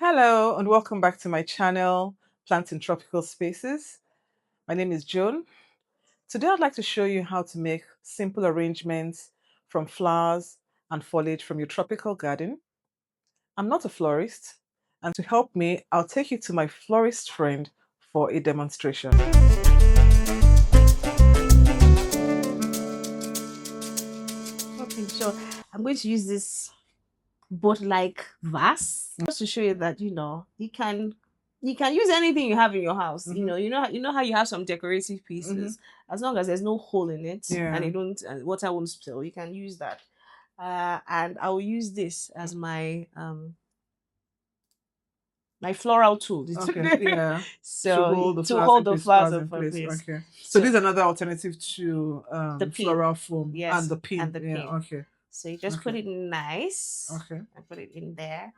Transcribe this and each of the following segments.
Hello and welcome back to my channel, Plants in Tropical Spaces. My name is Joan. Today I'd like to show you how to make simple arrangements from flowers and foliage from your tropical garden. I'm not a florist, and to help me, I'll take you to my florist friend for a demonstration. Okay, so I'm going to use this boat-like vase just to show you that you can use anything you have in your house. You know how you have some decorative pieces. As long as there's no hole in it and it don't water won't spill, you can use that. And I will use this as my floral tool. Yeah. So hold the to flowers hold in the place, flowers flowers in in place. place. Okay. So this is another alternative to The pin. floral foam Yes, and the pin. and the Yeah. pin. Okay. So you just put Okay. it nice. Okay. I put it in there.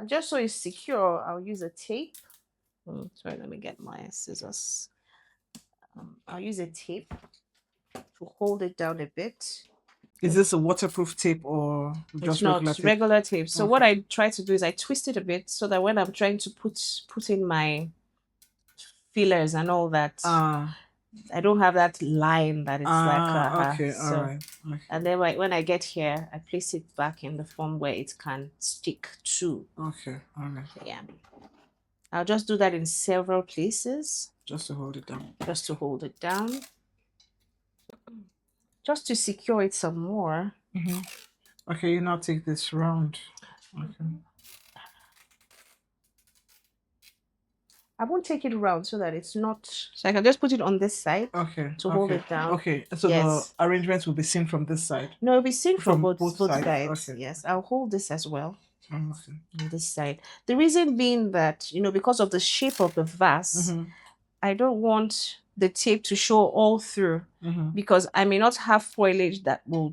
Just so it's secure, I'll use a tape. Sorry, let me get my scissors. I'll use a tape to hold it down a bit. Is this a waterproof tape or It's just not regular tape? regular tape. So Okay. what I try to do is I twist it a bit so that when I'm trying to put in my fillers and all that, I don't have that line that it's like okay, so, all right. Okay. And then when I get here, I place it back in the form where it can stick to. Okay, all right. Yeah. I'll just do that in several places. Just to hold it down. Just to hold it down. Just to secure it some more. Okay, you now take this round. Okay. I won't take it around so that it's not. So I can just put it on this side. Okay. To hold it down. Okay. So yes. The arrangements will be seen from this side. No, it'll be seen from both sides. Okay. Yes, I'll hold this as well. Okay. On this side. The reason being that because of the shape of the vase, I don't want the tape to show all through because I may not have foliage that will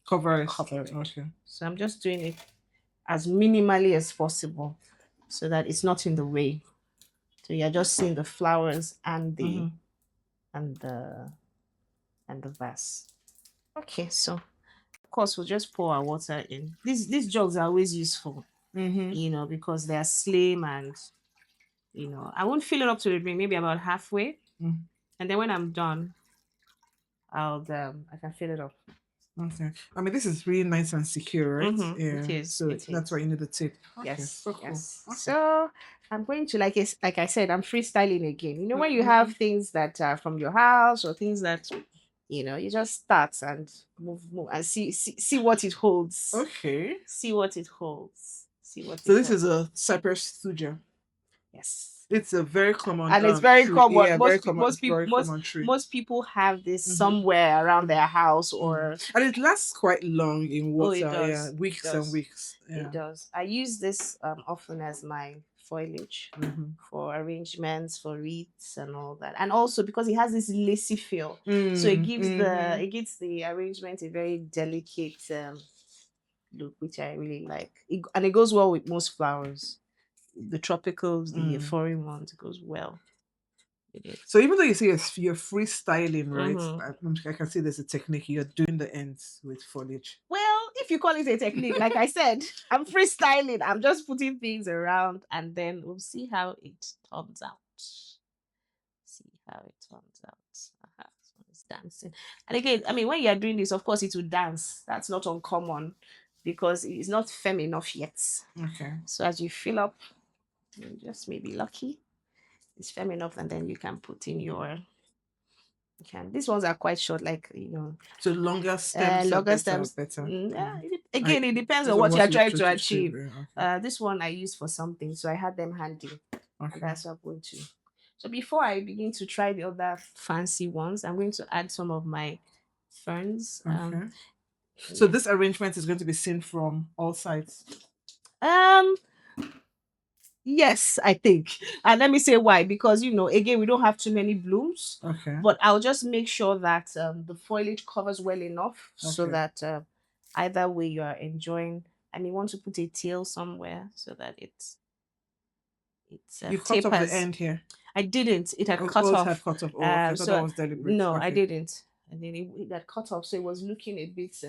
cover it. Okay. So I'm just doing it as minimally as possible so that it's not in the way. So you're just seeing the flowers and the and the vase. Okay, so of course we'll just pour our water in. These jugs are always useful, because they're slim and I won't fill it up to the brim, maybe about halfway, and then when I'm done, I can fill it up. Okay. I mean, this is really nice and secure, right? Yeah. It is. So that's why you need the tape. Okay. Yes. So cool. Yes. Okay. So I'm going to like I said, I'm freestyling again. When you have things that are from your house or things that you just start and move and see what it holds. Okay. See what it holds. So this is a cypress thuja. Yes. It's a very common and it's very tree. common. Yeah, most people have this somewhere around their house or and it lasts quite long in water. It does. Yeah, weeks and weeks. Yeah. It does. I use this often as my foliage for arrangements, for wreaths and all that, and also because it has this lacy feel, so it gives the arrangement a very delicate look, which I really like. And it goes well with most flowers. The tropicals, the foreign ones, it goes well. So even though you say you're freestyling, right? I can see there's a technique. You're doing the ends with foliage. Well, if you call it a technique, like I said, I'm freestyling. I'm just putting things around, and then we'll see how it turns out. See how it turns out. So it's dancing. And again, I mean, when you're doing this, of course, it will dance. That's not uncommon because it's not firm enough yet. Okay. So as you fill up, you just may be lucky. It's firm enough, and then you can put in your. These ones are quite short, So longer stems. Better. Yeah. Again, it depends on what you're trying to achieve. Okay. This one I use for something, so I had them handy. Okay. That's what I'm going to. So before I begin to try the other fancy ones, I'm going to add some of my ferns. Okay. So this arrangement is going to be seen from all sides. Yes, I think. And let me say why. Because, again, we don't have too many blooms. Okay. But I'll just make sure that the foliage covers well enough so that either way you are enjoying. I may want to put a tail somewhere so that it's you cut off the end here. I didn't. It had cut off. Had cut off. Oh, I thought that was deliberate. No, I didn't. And then it got cut off, so it was looking a bit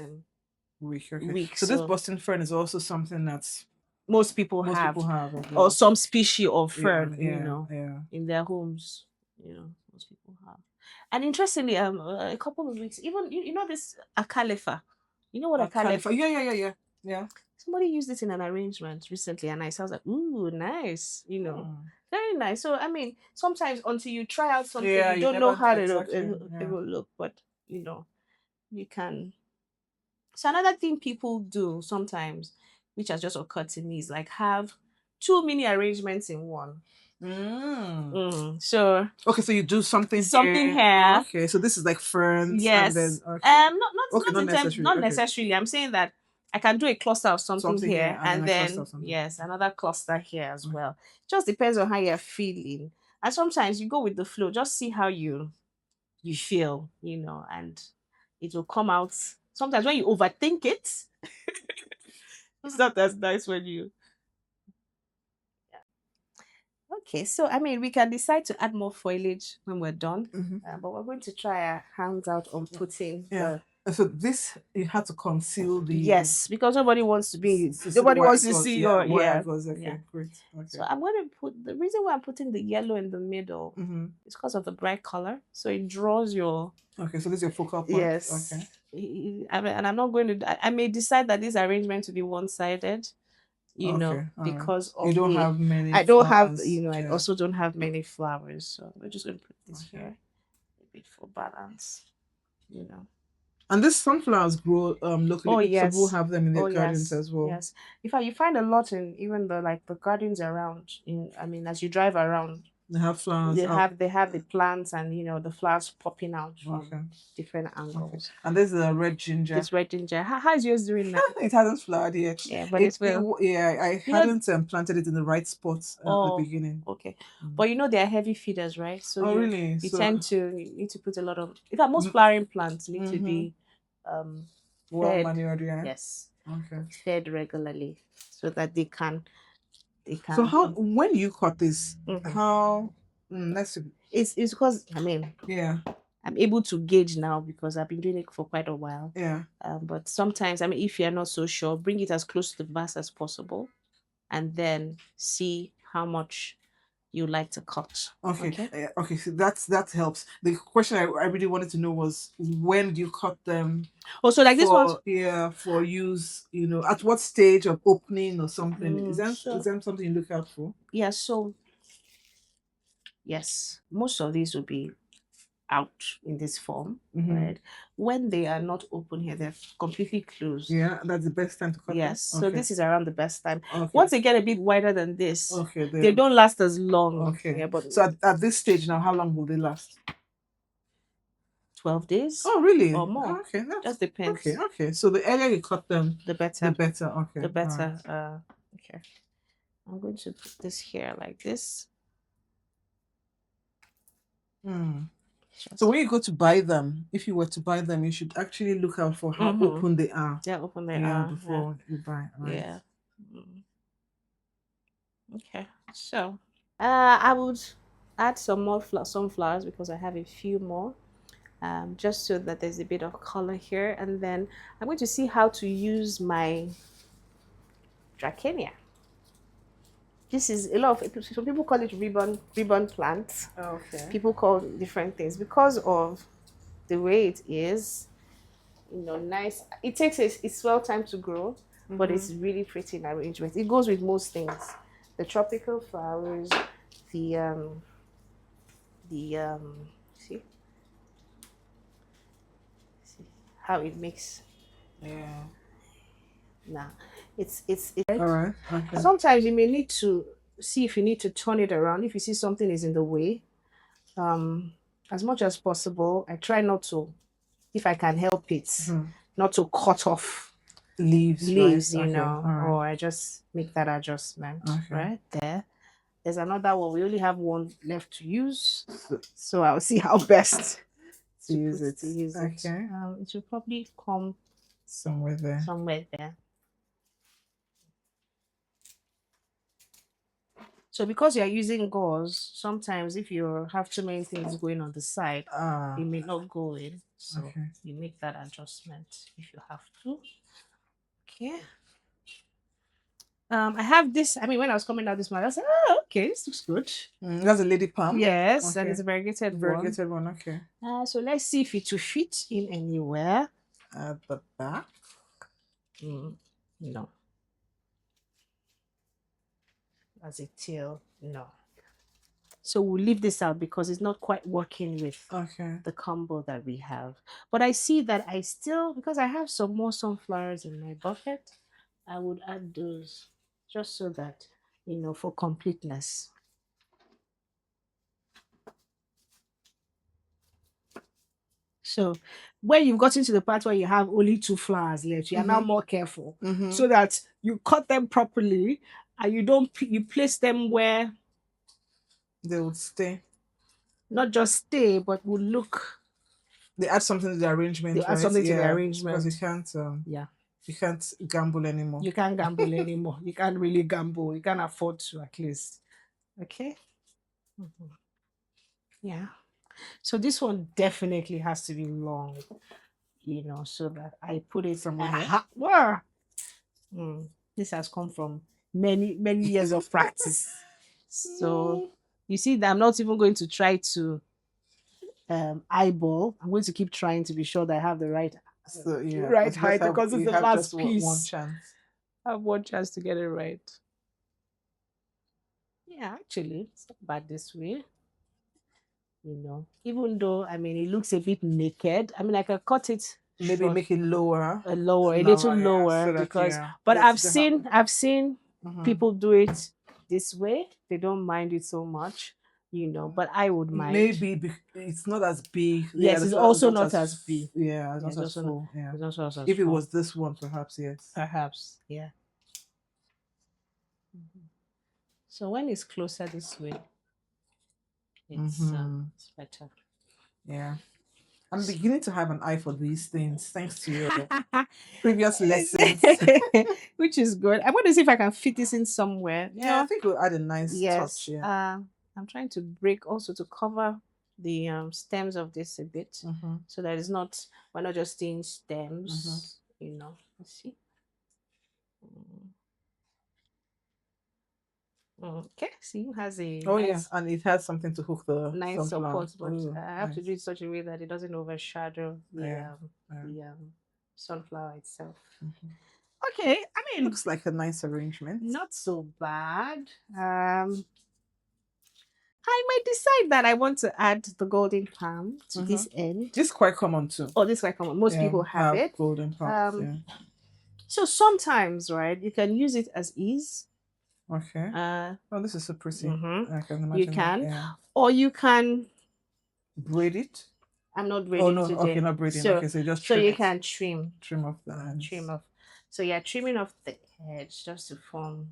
weak. Okay. Weak. So this Boston fern is also something that's most people Most have, people have as or well. some species of fern, Yeah. in their homes. Most people have. And interestingly, a couple of weeks, even you know this acalefa. You know what A acalefa? califer. Yeah. Somebody used it in an arrangement recently, and I was like, "Ooh, nice!" Very nice. So I mean, sometimes until you try out something, Yeah, you you don't know never how exactly. it Yeah. will look, but you can. So another thing people do sometimes, which has just occurred to me, is like have two mini arrangements in one. So Okay, so you do something something here. here. Okay, so this is like ferns, and then Yes. okay. Okay, Not not in terms, necessarily. not Okay, necessarily. I'm saying that I can do a cluster of something something here, here, and then and a cluster then of something. yes, another cluster here as Okay. well. Just depends on how you're feeling. And sometimes you go with the flow. Just see how you feel, and it will come out. Sometimes when you overthink it, it's not as nice when you. Okay, so I mean, we can decide to add more foliage when we're done, but we're going to try our hands out on putting Yeah. the. So this you had to conceal the Yes, because nobody wants to be. to see the Nobody wire wants to gauze. see Yeah, your. wire Yeah, gauze. yeah. Okay, great. Okay. So I'm going to put the reason why I'm putting the yellow in the middle is because of the bright color. So it draws your. Okay, so this is your focal point. Yes. Okay. And I'm not going to. I may decide that this arrangement to be one-sided. Okay. All right. Because You of don't the. have many I don't have. flowers. I Yeah. also don't have many flowers, so we're just going to put this Okay. here, a bit for balance. And these sunflowers grow Oh locally. Some people yes. have them in their Oh gardens yes. as well. Yes. In fact, you find a lot in even the gardens around. I mean, as you drive around, They have flowers. they have the plants and the flowers popping out from Okay. different Okay. angles. And there's the red ginger. This red ginger. How is yours doing now? It hasn't flowered yet. Yeah, but it will. Yeah, I hadn't planted it in the right spots at the Oh, beginning. okay. But they are heavy feeders, right? So Really? you So tend to need to put a lot of. In fact, most flowering plants need to be well fed. manured, yeah. Yes. Okay. Fed regularly so that they can. So how when you cut this, how let's see. It's because I mean Yeah. I'm able to gauge now because I've been doing it for quite a while. Yeah. But sometimes, I mean, if you're not so sure, bring it as close to the vase as possible, and then see how much you like to cut. Okay. Okay. So that helps. The question I really wanted to know was when do you cut them? Oh, so like this one. For use, at what stage of opening or something? Is that something you look out for? Yeah. So yes, most of these will be out in this form, right? When they are not open here, they're completely closed. Yeah, that's the best time to cut them. Yes, so this is around the best time. Okay. Once they get a bit wider than this, they they don't last as long. Okay. Yeah, but so at this stage now, how long will they last? 12 days. Oh, really? Or more. Okay, Just depends. Okay. So the earlier you cut them, The better. Okay. The better. Okay. I'm going to put this here like this. So when you go to buy them, if you were to buy them, you should actually look out for how open they are. Yeah, open they are. Before you buy. Right? Yeah. Okay. So, I would add some more sunflowers because I have a few more. Just so that there's a bit of color here, and then I'm going to see how to use my Dracaena. This is a lot of some people call it ribbon plants. Okay. People call it different things because of the way it is. Nice. It takes a swell time to grow, but it's really pretty in arrangement. It goes with most things. The tropical flowers, the see how it makes. Yeah. Nah, it's all right. Okay. Sometimes you may need to see if you need to turn it around if you see something is in the way. As much as possible, I try not to, if I can help it, not to cut off leaves, right? or I just make that adjustment right there. There's another one. We only have one left to use, so I'll see how best to use it. Okay. It will probably come somewhere there. So because you're using gauze, sometimes if you have too many things going on the side, it may not go in. So you make that adjustment if you have to. Okay. I have this. I mean, when I was coming out this morning, I was like, oh, okay, this looks good. That's a lady palm. Yes, and Okay. it's a variegated one. Variegated one. Okay. So let's see if it will fit in anywhere. At the back. No. As a tail, no. So we'll leave this out because it's not quite working with the combo that we have. But I see that I still, because I have some more sunflowers in my bucket, I would add those just so that, you know, for completeness. So when you've gotten to the part where you have only 2 flowers left, you are now more careful so that you cut them properly and you place them where they would stay. Not just stay, but will look. They add something to the arrangement. They add something to the arrangement. Because you can't. You can't gamble anymore. You can't gamble anymore. You can't really gamble. You can't afford to, at least. Okay. Yeah. So this one definitely has to be long, you know, so that I put it from this has come from many years of practice. So you see that I'm not even going to try to eyeball. I'm going to keep trying to be sure that I have the right height because it's the last piece. One chance. I have one chance to get it right. Yeah, actually, it's not bad this way. You know, even though I mean it looks a bit naked. I mean I can cut it. Maybe short, make it lower. A little lower so because but I've seen people do it this way. They don't mind it so much. You know, but I would mind. Maybe it's not as big. Yes, it's also not as big. Yeah, it's not as full. Yeah. It's also as if it was this one, perhaps, yes. Perhaps, yeah. So when it's closer this way, it's better. Yeah. I'm beginning to have an eye for these things, thanks to your previous lessons. Which is good. I want to see if I can fit this in somewhere. Yeah, I think we'll add a nice touch. Yeah. I'm trying to break also to cover the stems of this a bit so that it's not, we're not just seeing stems, you know. Let's see. Okay, see, it has a and it has something to hook the nice support, but I have to do it such a way that it doesn't overshadow the sunflower itself. Okay, I mean, looks like a nice arrangement. Not so bad. I might decide that I want to add the golden palm to this end. This is quite common too. Oh, this is quite common. Most people have it. Golden palms. So sometimes, right, you can use it as is. Okay. Oh, this is so pretty. I can imagine. You can, or you can braid it. I'm not braiding today. Okay, not braiding. So, so you just trim it. Can trim off the ends. Trim off. So you're trimming off the edge just to form.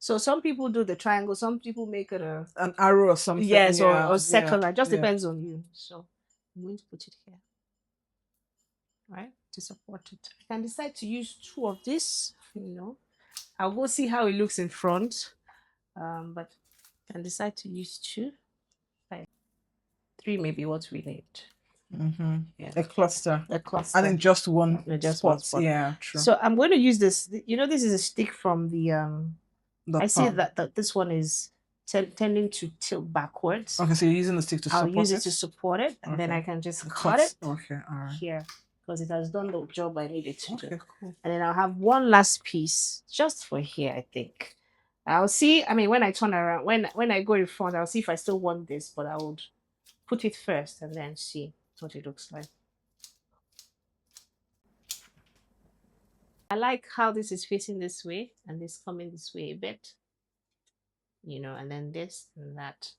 So some people do the triangle. Some people make it an arrow or something. Yes, or circular. Just depends on you. So I'm going to put it here, right, to support it. I can decide to use 2 of this. You know, I'll go see how it looks in front. But I can decide to use 2. 3 maybe what we need. Yeah. A cluster. And then just one spot. Yeah, true. So I'm going to use this. You know, this is a stick from the I see that this one is tending to tilt backwards. Okay, so you're using the stick to support it? I'll use it to support it, and then I can just cut it here because it has done the job I needed to do. Cool. And then I'll have one last piece just for here, I think. I'll see. I mean, when I turn around, when I go in front, I'll see if I still want this, but I would put it first and then see what it looks like. I like how this is facing this way and this coming this way a bit, you know, and then this and that.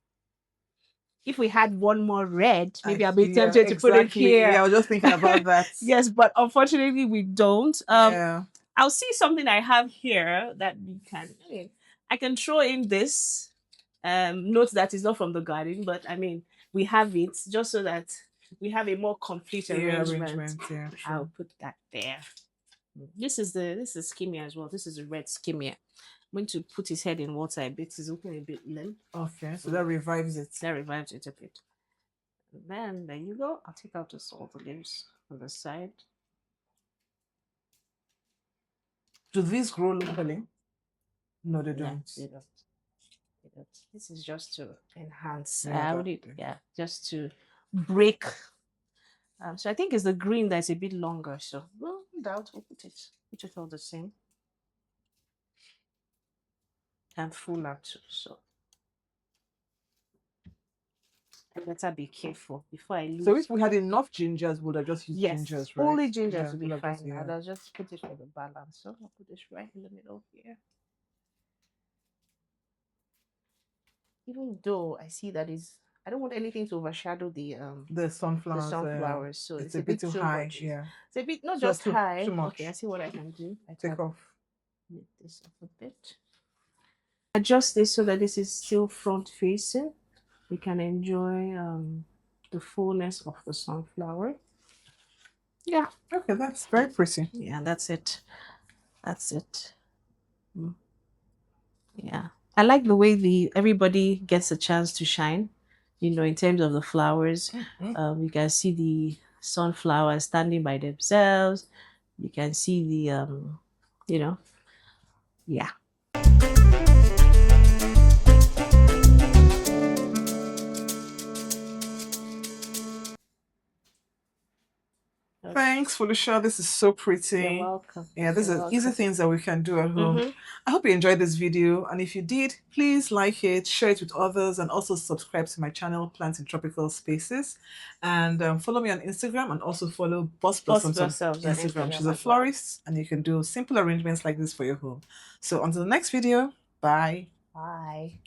If we had one more red, maybe I'll be tempted to put it here. Yeah, I was just thinking about that. Yes, but unfortunately we don't. I'll see something I have here that we can. I can throw in this. Note that it's not from the garden, but I mean we have it just so that we have a more complete arrangement. Yeah, sure. I'll put that there. This is skimia as well. This is a red skimia. I'm going to put his head in water a bit. It's looking a bit limp. Okay, so that revives it. That revives it a bit. And then there you go. I'll take out all the leaves on the side. Do these grow locally? No, they Yeah, don't. they don't. They don't. This is just to enhance. Yeah, Yeah, just to break. So I think it's the green that's a bit longer. So well, no doubt we'll put it all the same. And fuller too. So I better be careful before I so lose. if we had enough gingers, we would have just used Yes, gingers, right? only ginger Yeah, to be we'll have fine just, now. yeah. I'll just put it for the balance. So I'll put this right in the middle here. Even though I see that is, I don't want anything to overshadow The the sunflowers, sunflowers, so it's it's a a bit bit too too high. much. Yeah, It's a bit not so just too high. Okay, I much. see what I can do. I Take can off. make this up a bit. Adjust this so that this is still front facing. We can enjoy the fullness of the sunflower. Yeah. Okay, that's very pretty. Yeah, that's it. That's it. Mm, yeah. I like the way the everybody gets a chance to shine, in terms of the flowers. You can see the sunflowers standing by themselves. You can see the you know, yeah. Thanks, Felicia. This is so You're pretty. welcome. Yeah, these You're are easy welcome. things that we can do at home. Mm-hmm. I hope you enjoyed this video. And if you did, please like it, share it with others, and also subscribe to my channel, Plants in Tropical Spaces. And follow me on Instagram and also follow Boss Post Blossoms on yourselves on Instagram. She's Instagram a as well. florist, and you can do simple arrangements like this for your home. So until the next video, bye. Bye.